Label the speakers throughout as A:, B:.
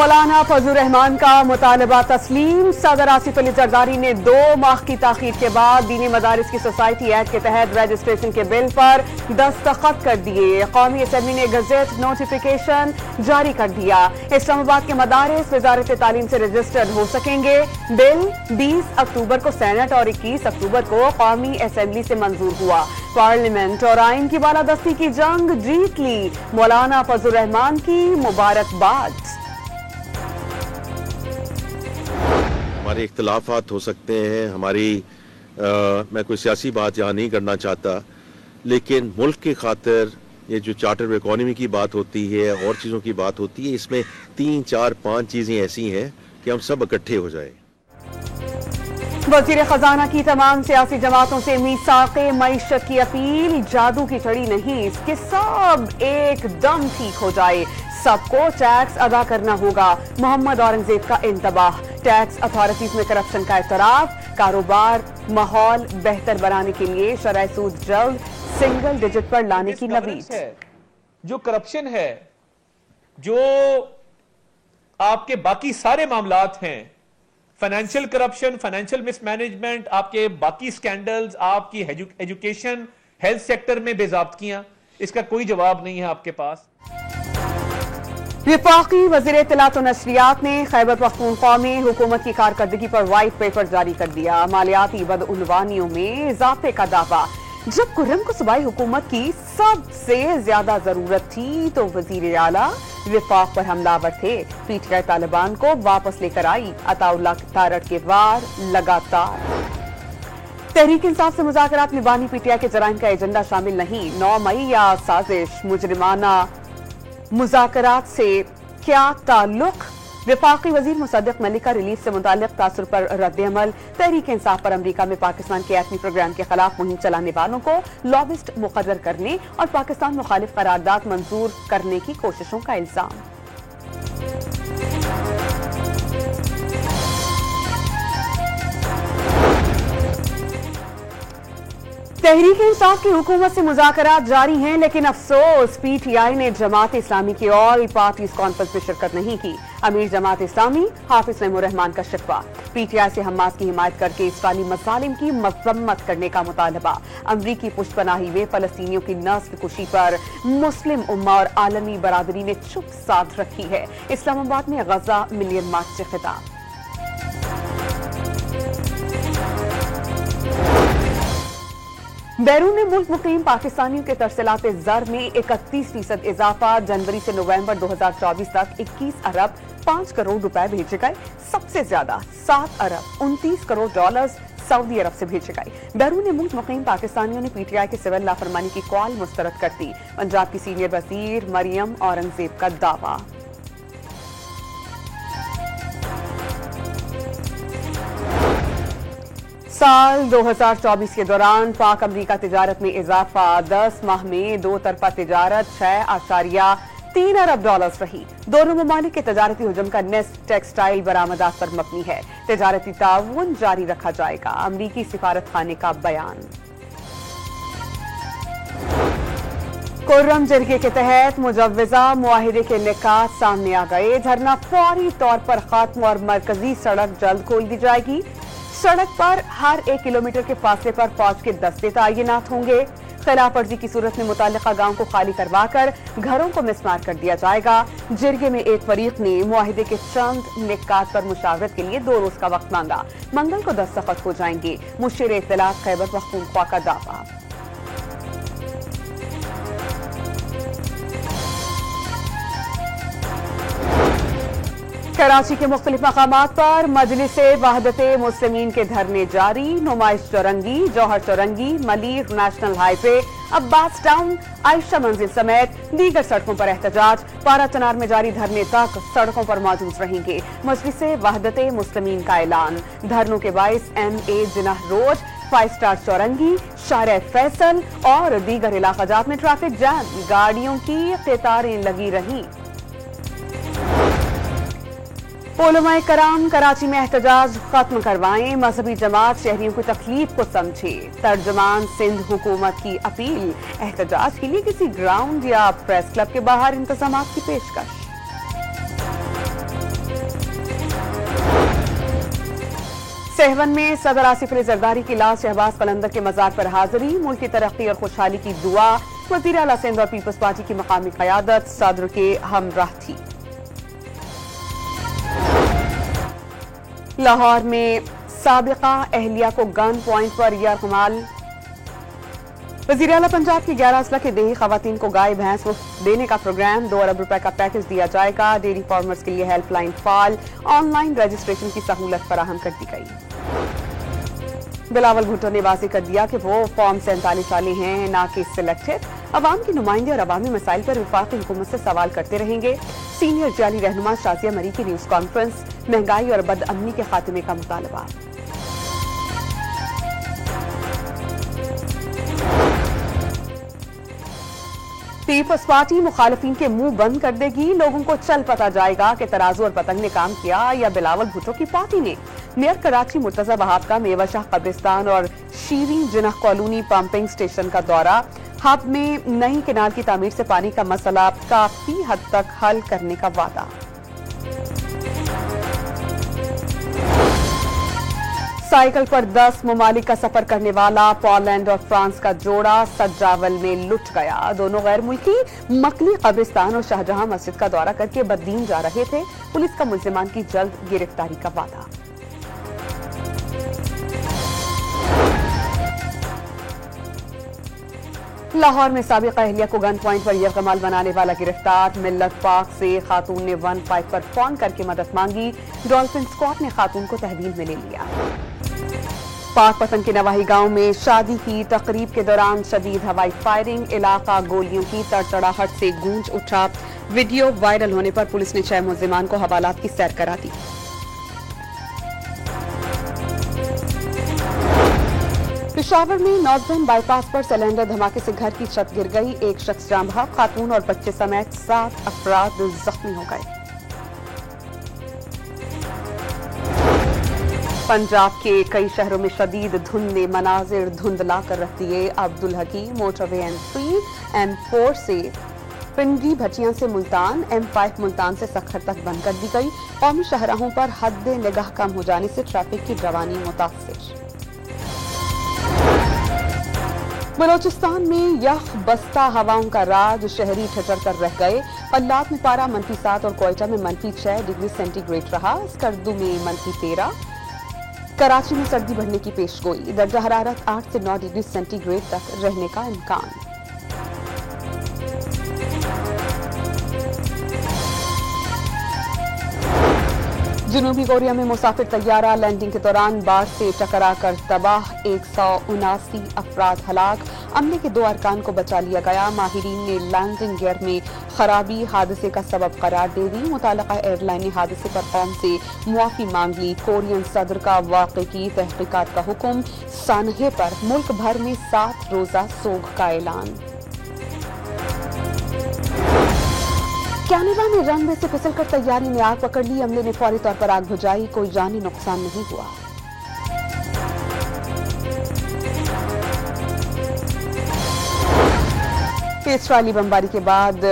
A: मौलाना फजलुर रहमान का मुतालबा तस्लीम। सदर आसिफ अली जरदारी ने 2 माह की ताखीर के बाद दीनी मदारिस की सोसाइटी एक्ट के तहत रजिस्ट्रेशन के बिल पर दस्तखत कर दिए। कौमी असेंबली ने गजेट नोटिफिकेशन जारी कर दिया। इस्लामाबाद के मदारिस वजारत तालीम से रजिस्टर्ड हो सकेंगे। बिल 20 अक्टूबर को सेनेट और 21 अक्टूबर को कौमी असेंबली से मंजूर हुआ। पार्लियामेंट और आइन की बालादस्ती की जंग जीत ली। मौलाना फजलुर रहमान की मुबारकबाद।
B: हमारे इख्तलाफात हो सकते हैं, मैं कोई सियासी बात यहाँ नहीं करना चाहता, लेकिन मुल्क की खातिर ये जो चार्टर ऑफ इकोनॉमी की बात होती है और चीज़ों की बात होती है, इसमें 3, 4, 5 चीज़ें ऐसी हैं कि हम सब इकट्ठे हो जाएं।
A: वज़ीर खजाना की तमाम सियासी जमातों से मीसाक़े मईशत की अपील। जादू की छड़ी नहीं, इसके सब एकदम ठीक हो जाए। सबको टैक्स अदा करना होगा। मोहम्मद औरंगजेब का इंतबाह। टैक्स अथॉरिटीज में करप्शन का एतराफ। कारोबार माहौल बेहतर बनाने के लिए शरह सूद जल्द सिंगल डिजिट पर लाने की नवीद।
C: जो करप्शन है, जो आपके बाकी सारे मामलात हैं, फाइनेंशियल करप्शन, फाइनेंशियल मिसमैनेजमेंट, आपके बाकी स्कैंडल्स, आपकी एजुकेशन, हेल्थ सेक्टर में बेज़ाब्तियां, इसका कोई जवाब नहीं है आपके पास।
A: विफाकी वज़ीर इत्तलात और नशरियात ने खैबर पख्तूनख्वा में हुकूमत की कारकर्दगी पर वाइट पेपर जारी कर दिया। मालियाती बदउनवानियों में इजाफे का दावा। जब खुर्रम को सूबाई हुकूमत की सबसे ज्यादा जरूरत थी तो वजीर आला विफाक पर हमलावर थे। पीटीआई तालिबान को वापस लेकर आई। अताउल्लाह तारड़ के वार लगातार। तहरीक इंसाफ से मुज़ाकरात में बानी पीटीआई के जराइम का एजेंडा शामिल नहीं। 9 मई या साजिश मुजरिमाना मुज़ाकरात से क्या ताल्लुक। विफाकी वजीर मुसद्दिक मलिक का रिलीफ से मुताल्लिक तासुर पर रद्द-ए-अमल। तहरीक इंसाफ पर अमरीका में पाकिस्तान के एटमी प्रोग्राम के खिलाफ मुहिम चलाने वालों को लॉबिस्ट मुकर्रर करने और पाकिस्तान मुखालिफ करारदाद मंजूर करने की कोशिशों का इल्जाम। तहरीक इंसाफ की हुकूमत से मुज़ाकरात जारी हैं, लेकिन अफसोस पीटीआई ने जमात इस्लामी की ऑल पार्टीज कॉन्फ्रेंस में शिरकत नहीं की। अमीर जमात इस्लामी हाफिज नईमुर्रहमान का शिकवा। पीटीआई से हमास की हिमायत करके इसराइली मसालिम की मजम्मत करने का मुतालबा। अमरीकी पुष्पनाही में फलस्तीनियों की नस्ल कुशी पर मुस्लिम उम्मा और आलमी बरादरी ने चुप साध रखी है। इस्लामाबाद में गजा मिलियन मार्च से खिताब। बैरून मुल्क मुकीम पाकिस्तानियों के तरसलाते ज़र में 31% इजाफा। जनवरी से नवंबर 2024 तक 21 अरब 5 करोड़ रुपए भेजे गए। सबसे ज्यादा 7 अरब 29 करोड़ डॉलर्स सऊदी अरब से भेजे गए। बैरून मुल्क मुकीम पाकिस्तानियों ने पीटीआई के सिविल लाफरमानी की कॉल मुस्तरद कर दी। पंजाब की सीनियर वजीर मरियम औरंगजेब का दावा। साल 2024 के दौरान पाक अमरीका तिजारत में इजाफा। 10 माह में 2 तरफा तिजारत 6.3 अरब डॉलर्स रही। दोनों ममालिक के तजारती हुजम का नेस्ट टेक्सटाइल बरामदात पर मबनी है। तिजारती ताउन जारी रखा जाएगा। अमरीकी सिफारत खाने का बयान। खुर्रम जरगे के तहत मुजव्वजा मुआहिदे के निकात सामने आ गए। धरना फौरी तौर पर खत्म और मरकजी सड़क जल्द खोल दी जाएगी। सड़क पर हर 1 किलोमीटर के फासले पर फौज के दस्ते तैनात होंगे। खिलाफ वर्जी की सूरत में मुताल्लिका गांव को खाली करवाकर घरों को मिसमार कर दिया जाएगा। जिरगे में एक फरीक ने मुआहिदे के चंद निकात पर मुशावरत के लिए 2 रोज का वक्त मांगा। मंगल को दस्तखत हो जाएंगे। मुशीर इत्तलात खैबर पख्तूनख्वा का दावा। कराची के मुख्तलिफ मकामात पर मजलिसे वहदते मुस्लिमीन के धरने जारी। Numaish Chowrangi, Jauhar Chowrangi, Malir national highway, Abbas town, Ayesha Manzil समेत दीगर सड़कों पर एहतजाज। पारा चनार में जारी धरने तक सड़कों पर मौजूद रहेंगे। मजलिसे वहदते मुस्लिमीन का ऐलान। धरनों के बाइस MA जिनाह रोड, 5 स्टार चौरंगी, शारे फैसल और दीगर इलाकाजात में ट्रैफिक जैम। गाड़ियों की कतारें लगी रहीं। उलमाए कराम कराची में एहतजाज खत्म करवाएं। मजहबी जमात शहरियों की तकलीफ को समझे। तर्जमान सिंध हुकूमत की अपील। एहतजाज के लिए किसी ग्राउंड या प्रेस क्लब के बाहर इंतजामात की पेशकश। सहवन में सदर आसिफ अली जरदारी की लाश शहबाज कलंदर के मजार पर हाजिरी, मुल्क की तरक्की और खुशहाली की दुआ। वजीर आला सिंध और पीपल्स पार्टी की मकामी क़यादत सदर के हमराह थी। लाहौर में साबिका अहलिया को गन पॉइंट पर यरगमाल। वजीर आला पंजाब की 11 अजला के देही खवातीन को गाय भैंस मुफ्त देने का प्रोग्राम, 2 अरब रुपए का पैकेज दिया जाएगा। डेयरी फार्मर्स के लिए हेल्पलाइन फाल, ऑनलाइन रजिस्ट्रेशन की सहूलत फराहम कर दी गई। बिलावल भुट्टो ने वाज़ेह कर दिया कि वो फॉर्म 47 वाले हैं, ना कि सिलेक्टेड। अवाम के नुमाइंदे और अवामी मसाइल पर वफाकी हुकूमत से सवाल करते रहेंगे। सीनियर जाली रहनुमा शाजिया मरी की न्यूज कॉन्फ्रेंस, महंगाई और बदअमनी के खात्मे का मुतालबा। पीपल्स पार्टी मुखालिफिन के मुंह बंद कर देगी, लोगों को चल पता जाएगा कि तराजू और पतंग ने काम किया या बिलावल भुट्टो की पार्टी ने। मेयर कराची मुर्तजा वहाब का मेवा शाह कब्रिस्तान और Shireen Jinnah colony pumping station का दौरा। हब में नई केनाल की तामीर से पानी का मसला काफी हद तक हल करने का वादा। साइकिल पर 10 ममालिक का सफर करने वाला पोलैंड और फ्रांस का जोड़ा सज्जावल में लुट गया। दोनों गैर मुल्की मकली कब्रिस्तान और शाहजहां मस्जिद का दौरा करके बददीन जा रहे थे। पुलिस का मुल्जिमान की जल्द गिरफ्तारी का वादा। लाहौर में साबिका अहलिया को गन पॉइंट पर यरगमाल बनाने वाला गिरफ्तार। मिल्लत पाक से खातून ने 15 पर फोन करके मदद मांगी। डॉल्फिन स्क्वाड ने खातून को तहवील में ले लिया। पाक पतन के नवाही गांव में शादी की तकरीब के दौरान शदीद हवाई फायरिंग, इलाका गोलियों की तड़तड़ाहट से गूंज उठा। वीडियो वायरल होने पर पुलिस ने 6 मुल्जिमान को हवालात की सैर करा दी। पेशावर में नॉर्दर्न बाईपास पर सिलेंडर धमाके से घर की छत गिर गई। एक शख्स जान बहक, खातून और बच्चे समेत 7 अफराद जख्मी हो गए। पंजाब के कई शहरों में शदीद धुंध ने मनाजिर धुंधला कर रख दिए। अब्दुल हकीम मोटरवे M3 M4 से पिंडी भटियां से मुल्तान, M5 मुल्तान से सखर तक बंद कर दी गई। कौमी शाहराहों पर हद निगाह कम हो जाने से ट्रैफिक की रवानी मुतासिर। बलोचिस्तान में यख बस्ता हवाओं का राज, शहरी ठिठुर कर रह गए। पल्लात में पारा -7 और कोयटा में -6 डिग्री सेंटीग्रेड रहा। स्कर्दू में -13। कराची में सर्दी बढ़ने की पेशगोई, दर्जा हरारत 8 से 9 डिग्री सेंटीग्रेड तक रहने का इम्कान। जनूबी कोरिया में मुसाफिर तैयारा लैंडिंग के दौरान बाढ़ से टकराकर तबाह, 179 अफराद हलाक। अमले के 2 अरकान को बचा लिया गया। माहिरीन ने लैंडिंग गियर में खराबी हादसे का सबब करार दे दी। मुताल्लिका एयरलाइन ने हादसे पर कौम से मुआफी मांग ली। कोरियन सदर का वाक़े की तहकीकात का हुक्म। सानहे पर मुल्क भर में 7 रोजा सोग का ऐलान। कनाडा में रनवे से फिसलकर तैयारी ने आग पकड़ ली। अमले ने फौरी तौर पर आग बुझाई, कोई जानी नुकसान नहीं हुआ। इस्राईली बमबारी के बाद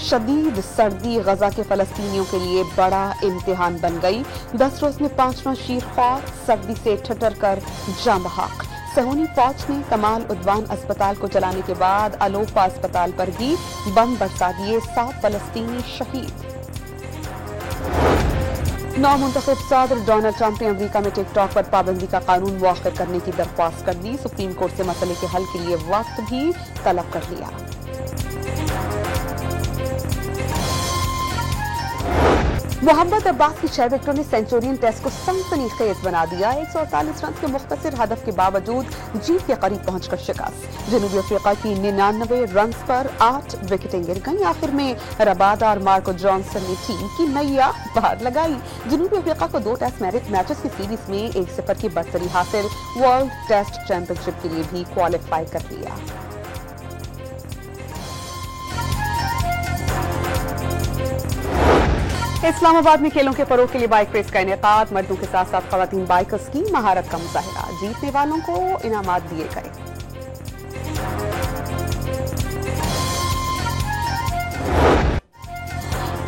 A: शदीद सर्दी गजा के फलस्तीनियों के लिए बड़ा इम्तिहान बन गई। 10 रोज में 5वां शीरख्वार सर्दी से ठिठुर कर जान बहक। सहूनी फौज ने कमाल उद्वान अस्पताल को जलाने के बाद अलोपा अस्पताल पर भी बम बरसा दिए। 7 फलस्तीनी शहीद। नौमुंतखब सदर डोनाल्ड ट्रंप ने अमेरिका में टिकटॉक पर पाबंदी का कानून मुअख्खर करने की दरख्वास्त कर दी। सुप्रीम कोर्ट से मसले के हल के लिए वक्त भी तलब कर लिया। मोहम्मद अब्बास की 6 विकेटों ने सेंचुरियन टेस्ट को सनसनीखेज बना दिया। 148 रन के मुख्तसर हदफ के बावजूद जीत के करीब पहुंचकर शिकस्त। जनूबी अफ्रीका की 99 रन पर 8 विकेटें गिर गईं। आखिर में रबादा और मार्को जॉनसन ने टीम की नैया पार लगाई। जनूबी अफ्रीका को 2 टेस्ट मैचेस की सीरीज में 1-0 की बढ़तरी हासिल। वर्ल्ड टेस्ट चैंपियनशिप के लिए भी क्वालिफाई कर लिया। इस्लामाबाद में खेलों के फरोग के लिए बाइक रेस का इनेकाद। मर्दों के साथ साथ खवातीन बाइकर्स की महारत का मुजाहिरा। जीतने वालों को इनामात दिए गए।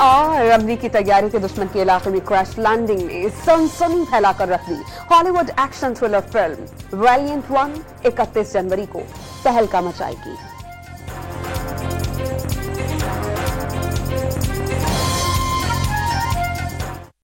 A: और अमरीकी तैयारी के दुश्मन के इलाके में क्रैश लैंडिंग ने सनसनी फैलाकर रख दी। Hollywood action thriller film Valiant 1 31 जनवरी को तहलका मचाएगी।